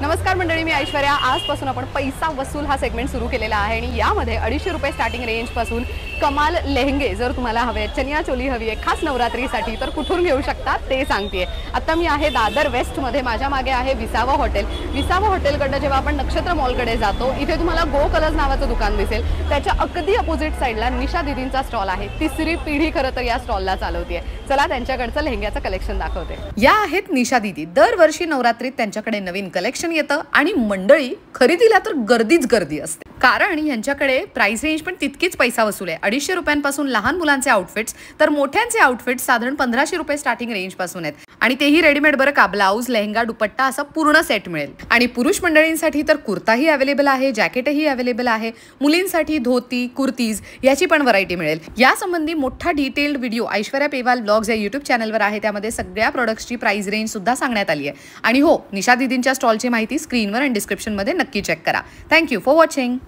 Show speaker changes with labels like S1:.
S1: नमस्कार मंडळी, मी ऐश्वर्या। आजपासून आपण पैसा वसूल हा सेगमेंट सुरू केलेला आहे आणि यामध्ये 250 रुपये स्टार्टिंग रेंज पासून कमाल लेहंगे जर तुम्हाला हवे, चनिया चोली हवी आहे खास नवरात्रीसाठी तर कुठून घेऊ शकता ते सांगते। आता मी आहे दादर वेस्ट मध्ये, माझ्या मागे आहे विसावा हॉटेल। विसावा हॉटेलकडे जेव्हा आपण नक्षत्र मॉलकडे जातो, इथे तुम्हाला गो कलर्स नावाचं दुकान दिसेल। त्याच्या अगदी अपोजिट साइडला निशा दीदींचा स्टॉल आहे। तिसरी पिढी खरं तर या स्टॉलला चालवते। चला त्यांच्याकडचं लेहंग्याचं कलेक्शन दाखवते। या आहेत निशा दीदी। दरवर्षी नवरात्रीत त्यांच्याकडे नवीन कलेक्शन येतं आणि मंडळी खरेदीला तर गर्दीच गर्दी असते, कारण यांच्याकडे प्राइस रेंज पण तितकीच पैसा वसूल आहे। 250 रुपयांपासून लहान मुलांचे आउटफिट्स तर मोठ्यांचे आउटफिट्स साधारण 1500 रुपये स्टार्टिंग रेंज पासून आहेत आणि तेही रेडीमेड बरं का। ब्लाउज, लेहंगा, दुपट्टा असा पूर्ण सेट मिळेल। आणि पुरुष मंडळींसाठी तर कुर्ताही अवेलेबल आहे, जॅकेटही अवेलेबल आहे। मुलींसाठी धोती, कुर्तीज याची पण व्हरायटी मिळेल। यासंबंधी मोठा detailed video Aishwarya Pewal blogs या YouTube चॅनलवर आहे। त्यामध्ये सगळ्या प्रोडक्ट्सची प्राइस रेंज सुद्धा सांगण्यात आली आहे। आणि हो, निशा दीदींच्या स्टॉलची माहिती स्क्रीनवर आणि डिस्क्रिप्शन मध्ये नक्की चेक करा। Thank you for watching.